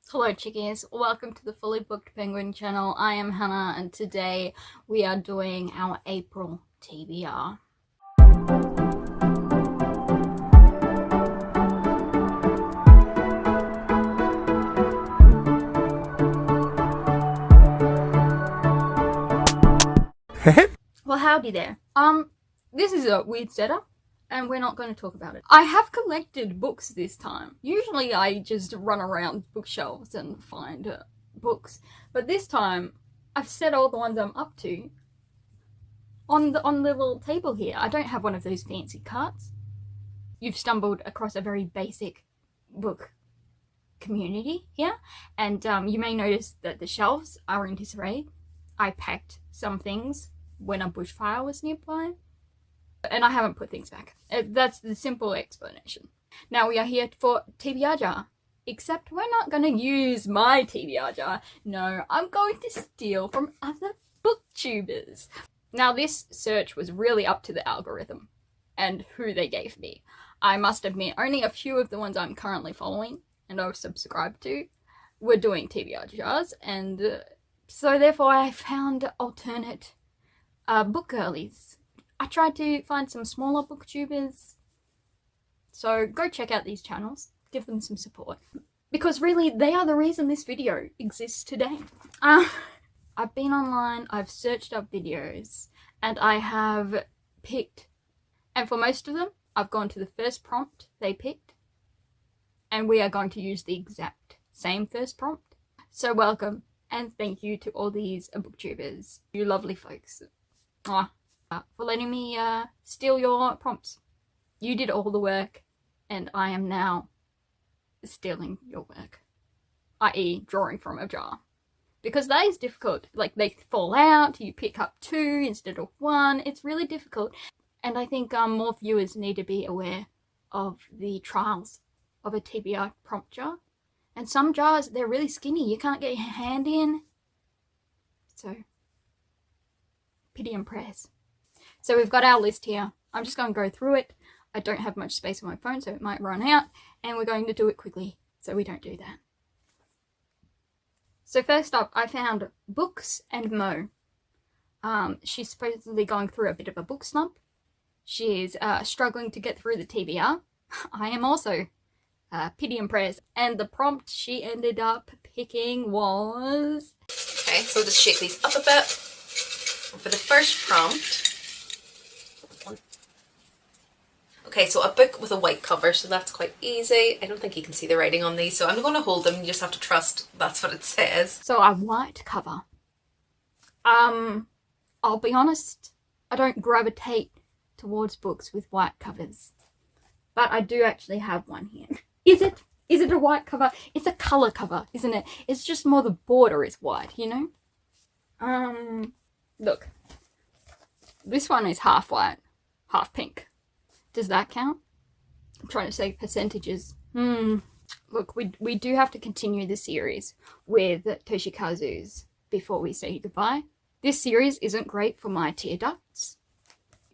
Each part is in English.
Hello chickies, welcome to the Fully Booked Penguin channel. I am Hannah and today we are doing our April TBR. Well, howdy there. This is a weird setup and we're not going to talk about it. I have collected books this time. Usually I just run around bookshelves and find books, but this time I've set all the ones I'm up to on the little table here. I don't have one of those fancy carts. You've stumbled across a very basic book community here, and you may notice that the shelves are in disarray. I packed some things when a bushfire was nearby, and I haven't put things back. That's the simple explanation. Now we are here for TBR jar, except we're not going to use my TBR jar. No, I'm going to steal from other booktubers. Now this search was really up to the algorithm and who they gave me. I must admit, only a few of the ones I'm currently following and I've subscribed to were doing TBR jars, and so therefore I found alternate book girlies. I tried to find some smaller booktubers, so go check out these channels, give them some support, because really they are the reason this video exists today. I've been online, I've searched up videos, and I have picked, and for most of them I've gone to the first prompt they picked, and we are going to use the exact same first prompt. So welcome and thank you to all these booktubers, you lovely folks. For letting me steal your prompts. You did all the work and I am now stealing your work, i.e. drawing from a jar, because that is difficult. Like, they fall out, you pick up two instead of one. It's really difficult, and I think more viewers need to be aware of the trials of a TBR prompt jar. And some jars, they're really skinny, you can't get your hand in, so pity and prayers. So we've got our list here. I'm just going to go through it. I don't have much space on my phone, so it might run out, and we're going to do it quickly so we don't do that. So first up, I found Booksandmoe. She's supposedly going through a bit of a book slump. She's struggling to get through the TBR. I am also. Pity and prayers. And the prompt she ended up picking was... Okay, so we'll just shake these up a bit. For the first prompt... Okay, so a book with a white cover, so that's quite easy. I don't think you can see the writing on these, so I'm going to hold them. You just have to trust that's what it says. So a white cover. I'll be honest, I don't gravitate towards books with white covers. But I do actually have one here. Is it a white cover? It's a colour cover, isn't it? It's just more the border is white, you know? Look. This one is half white, half pink. Does that count? I'm trying to say percentages. Look, we do have to continue the series with Toshikazu's before we say goodbye. This series isn't great for my tear ducts.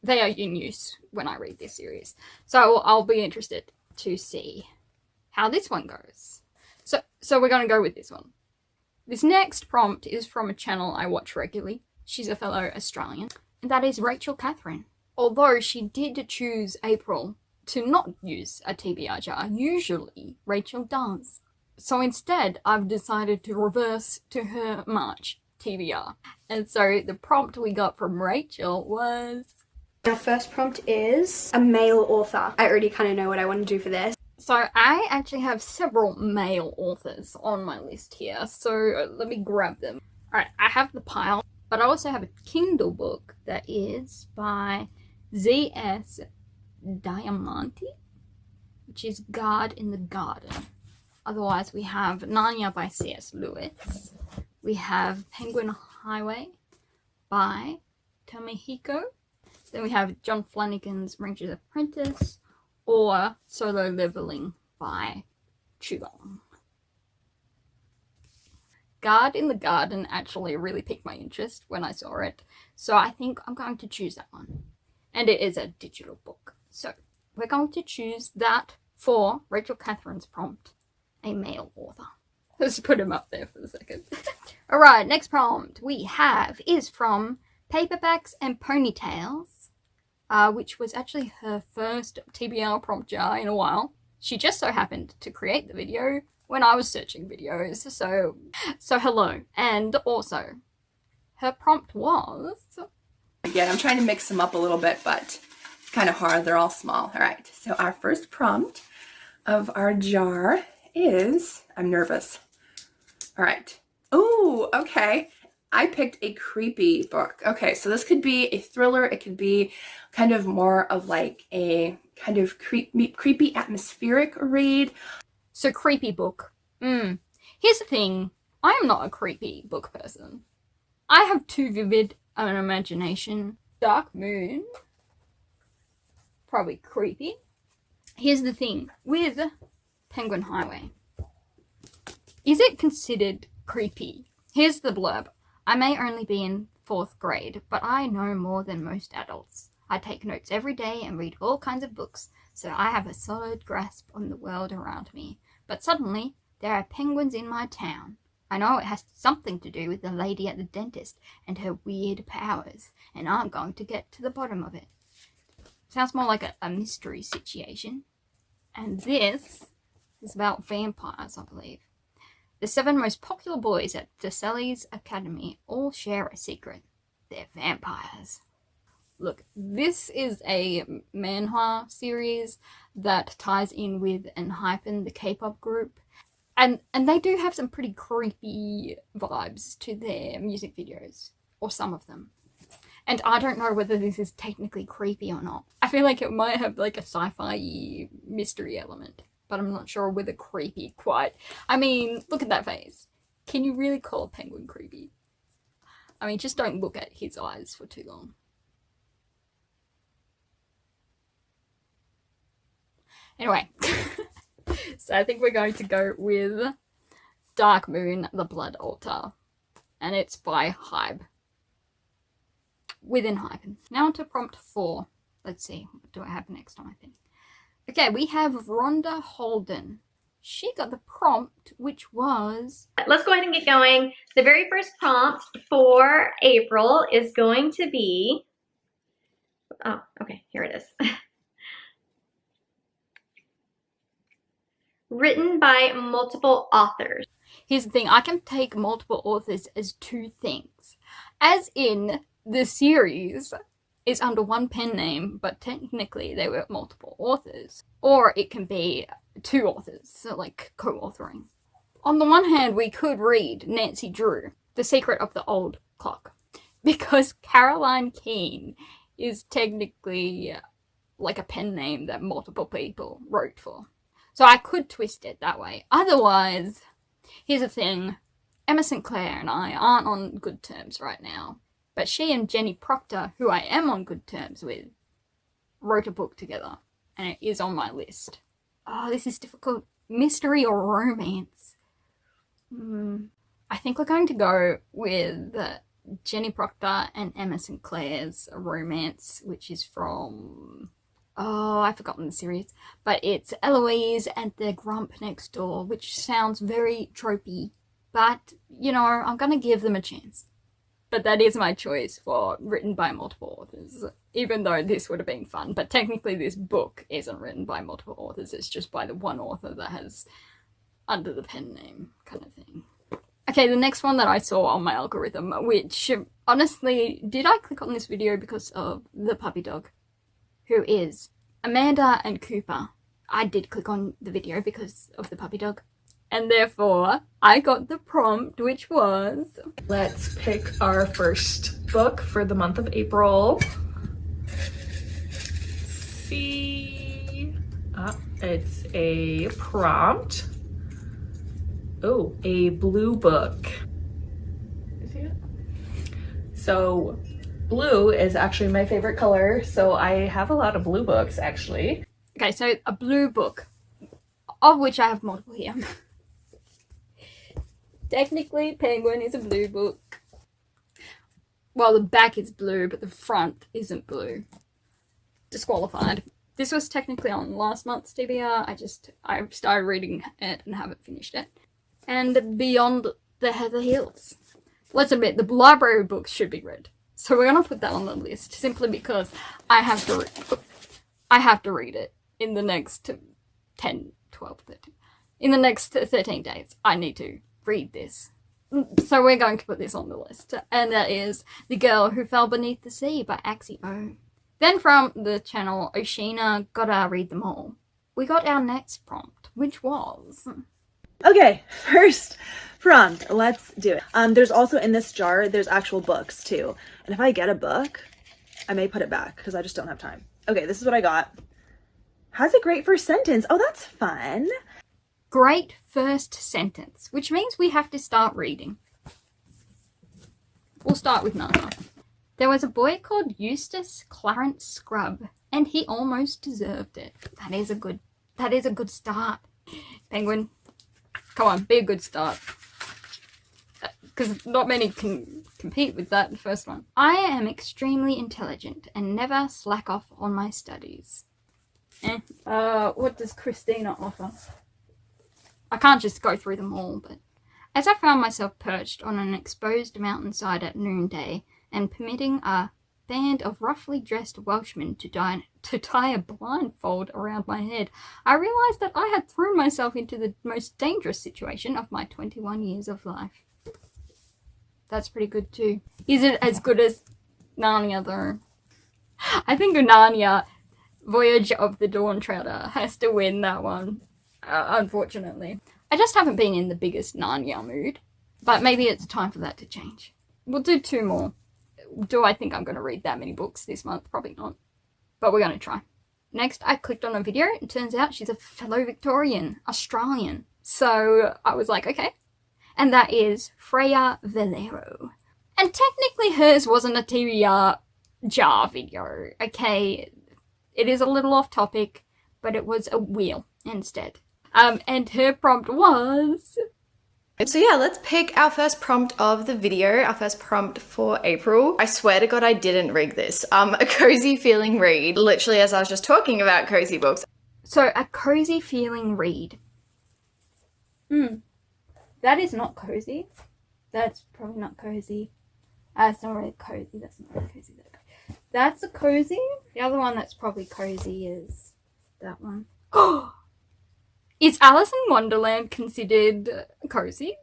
They are in use when I read this series. So I'll be interested to see how this one goes. So we're going to go with this one. This next prompt is from a channel I watch regularly. She's a fellow Australian, and that is Rachel Catherine. Although she did choose April to not use a TBR jar, usually Rachel does. So instead, I've decided to reverse to her March TBR. And so the prompt we got from Rachel was... Our first prompt is a male author. I already kind of know what I want to do for this. So I actually have several male authors on my list here, so let me grab them. Alright, I have the pile, but I also have a Kindle book that is by Z.S. Diamanti, which is Guard in the Garden. Otherwise we have Narnia by C.S. Lewis. We have Penguin Highway by Tomihiko. Then we have John Flanagan's Ranger's Apprentice, or Solo Leveling by Chulong. Guard in the Garden actually really piqued my interest when I saw it, so I think I'm going to choose that one. And it is a digital book, so we're going to choose that for Rachel Catherine's prompt, a male author. Let's put him up there for a second. Alright, next prompt we have is from Paperbacks and Ponytails, which was actually her first TBR prompt jar in a while. She just so happened to create the video when I was searching videos, so hello. And also, her prompt was... Again, I'm trying to mix them up a little bit, but it's kind of hard. They're all small. All right, so our first prompt of our jar is... I'm nervous. All right. Oh, okay. I picked a creepy book. Okay, so this could be a thriller. It could be kind of more of like a kind of creepy atmospheric read. So creepy book. Here's the thing. I am not a creepy book person. I have too vivid an imagination. Dark Moon. Probably creepy. Here's the thing with Penguin Highway. Is it considered creepy? Here's the blurb. I may only be in 4th grade, but I know more than most adults. I take notes every day and read all kinds of books, so I have a solid grasp on the world around me. But suddenly, there are penguins in my town. I know it has something to do with the lady at the dentist and her weird powers, and I'm going to get to the bottom of it. Sounds more like a mystery situation. And this is about vampires, I believe. The 7 most popular boys at DeSally's Academy all share a secret. They're vampires. Look, this is a manhwa series that ties in with Enhypen, the K-pop group. And they do have some pretty creepy vibes to their music videos. Or some of them. And I don't know whether this is technically creepy or not. I feel like it might have like a sci-fi mystery element. But I'm not sure whether creepy quite. I mean, look at that face. Can you really call a penguin creepy? I mean, just don't look at his eyes for too long. Anyway, so I think we're going to go with Dark Moon, The Blood Altar. And it's by HYBE. With Enhypen. Now on to prompt 4. Let's see, what do I have next time, I think? Okay, we have Rhonda Holden. She got the prompt, which was... Let's go ahead and get going. The very first prompt for April is going to be... Oh, okay, here it is. Written by multiple authors. Here's the thing, I can take multiple authors as 2 things. As in, the series is under 1 pen name, but technically they were multiple authors. Or it can be 2 authors, so like co-authoring. On the one hand, we could read Nancy Drew, The Secret of the Old Clock, because Caroline Keene is technically like a pen name that multiple people wrote for. So I could twist it that way. Otherwise, here's the thing, Emma St. Clair and I aren't on good terms right now. But she and Jenny Proctor, who I am on good terms with, wrote a book together. And it is on my list. Oh, this is difficult. Mystery or romance? I think we're going to go with Jenny Proctor and Emma St. Clair's romance, which is from... Oh, I've forgotten the series. But it's Eloise and the Grump next door, which sounds very tropey. But, you know, I'm going to give them a chance. But that is my choice for written by multiple authors, even though this would have been fun. But technically this book isn't written by multiple authors, it's just by the one author that has under the pen name kind of thing. Okay, the next one that I saw on my algorithm, which honestly, did I click on this video because of the puppy dog? Who is Amanda and Cooper. I did click on the video because of the puppy dog. And therefore, I got the prompt, which was... Let's pick our first book for the month of April. See... it's a prompt. Oh, a blue book. You see it? So, blue is actually my favorite color, so I have a lot of blue books, actually. Okay, so a blue book, of which I have multiple here. Technically, Penguin is a blue book. Well, the back is blue, but the front isn't blue. Disqualified. This was technically on last month's TBR. I started reading it and haven't finished it. and Beyond the Heather Hills. Let's admit, the library books should be read. So we're going to put that on the list simply because I have to read it in the next 10, 12, 13. In the next 13 days, I need to read this. So we're going to put this on the list. And that is The Girl Who Fell Beneath the Sea by Axio. Then from the channel Oceana, GottaReadEmAll, we got our next prompt, which was... Okay, first prompt, let's do it. There's also in this jar, there's actual books too. And if I get a book, I may put it back because I just don't have time. Okay, this is what I got. Has a great first sentence. Oh, that's fun. Great first sentence, which means we have to start reading. We'll start with Nana. There was a boy called Eustace Clarence Scrubb, and he almost deserved it. That is a good start. Penguin, come on, be a good start. Because not many can compete with that, the first one. I am extremely intelligent and never slack off on my studies. What does Christina offer? I can't just go through them all, but as I found myself perched on an exposed mountainside at noonday and permitting a band of roughly dressed Welshmen to tie a blindfold around my head, I realised that I had thrown myself into the most dangerous situation of my 21 years of life. That's pretty good too. Is it as good as Narnia though? I think Narnia, Voyage of the Dawn Treader, has to win that one. Unfortunately. I just haven't been in the biggest Narnia mood, but maybe it's time for that to change. We'll do 2 more. Do I think I'm going to read that many books this month? Probably not, but we're going to try. Next, I clicked on a video. It turns out she's a fellow Victorian, Australian. So I was like, okay. And that is Freya Valerio. And technically hers wasn't a TBR jar video, okay? It is a little off topic, but it was a wheel instead. And her prompt was... So yeah, let's pick our first prompt of the video, our first prompt for April. I swear to God I didn't rig this. A cozy feeling read, literally as I was just talking about cozy books. So a cozy feeling read. That is not cozy. That's probably not cozy. It's not really cozy. That's not really cozy. That's a cozy. The other one that's probably cozy is that one. Is Alice in Wonderland considered cozy?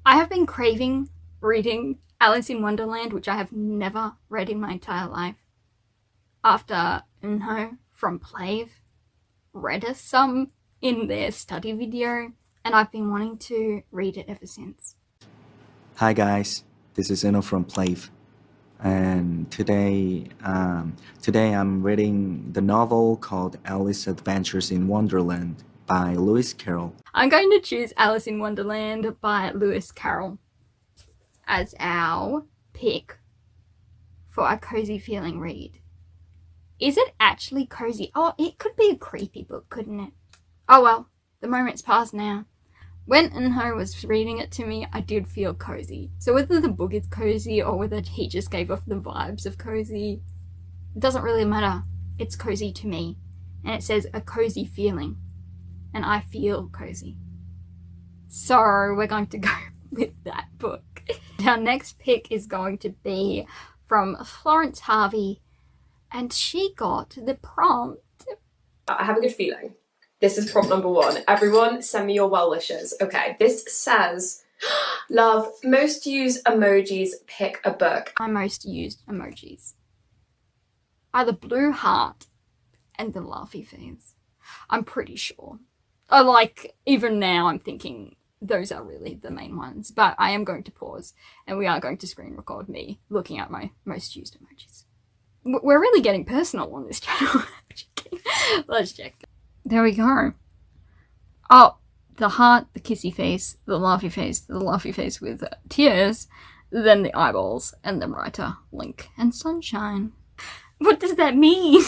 I have been craving reading Alice in Wonderland, which I have never read in my entire life. After Enhypen from Plave read us some in their study video, and I've been wanting to read it ever since. Hi guys, this is Enhypen from Plave, and today I'm reading the novel called Alice's Adventures in Wonderland by Lewis Carroll. I'm going to choose Alice in Wonderland by Lewis Carroll as our pick for a cozy feeling read. Is it actually cozy? Oh, it could be a creepy book, couldn't it? Oh well, the moment's passed now. When Enhypen was reading it to me, I did feel cozy. So whether the book is cozy or whether he just gave off the vibes of cozy, it doesn't really matter. It's cozy to me. And it says a cozy feeling. And I feel cozy. So we're going to go with that book. Our next pick is going to be from Florence Harvey, and she got the prompt. I have a good feeling. This is prompt number 1. Everyone send me your well wishes. Okay, this says, love, most used emojis, pick a book. My most used emojis are the blue heart and the laughy face. I'm pretty sure. Even now I'm thinking those are really the main ones, but I am going to pause and we are going to screen record me looking at my most used emojis. We're really getting personal on this channel. Let's check. There we go. Oh, the heart, the kissy face, the laughy face with tears, then the eyeballs, and the writer, Link, and sunshine. What does that mean?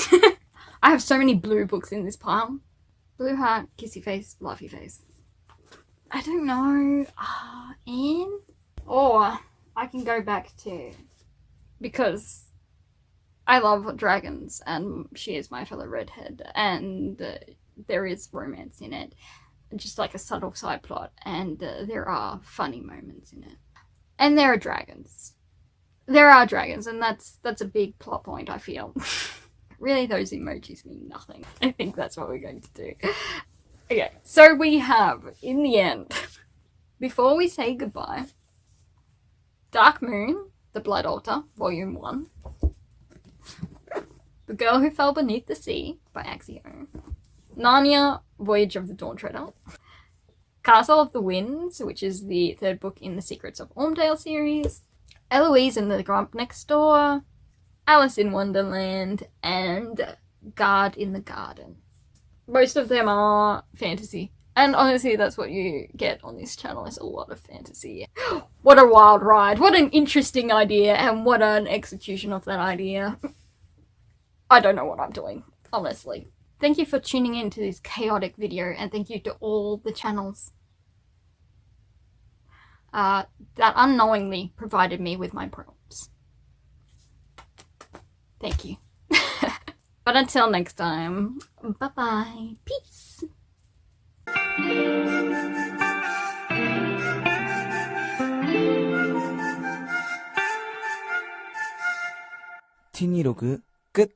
I have so many blue books in this pile. Blue heart, kissy face, laughy face. I don't know. Anne? Or I can go back to... Because I love dragons and she is my fellow redhead and there is romance in it. just like a subtle side plot, and there are funny moments in it. And there are dragons. There are dragons, and that's a big plot point, I feel. Really, those emojis mean nothing. I think that's what we're going to do. Okay, so we have, in the end, before we say goodbye, Dark Moon, The Blood Altar, Volume 1. The Girl Who Fell Beneath the Sea by Axio. Narnia, Voyage of the Dawn Treader. Castle of the Winds, which is the third book in the Secrets of Ormdale series. Eloise and the Grump Next Door. Alice in Wonderland, and Guard in the Garden. Most of them are fantasy. And honestly, that's what you get on this channel, is a lot of fantasy. What a wild ride. What an interesting idea, and what an execution of that idea. I don't know what I'm doing, honestly. Thank you for tuning in to this chaotic video, and thank you to all the channels that unknowingly provided me with my prompts. Thank you. But until next time, bye-bye. Peace. T26 끝.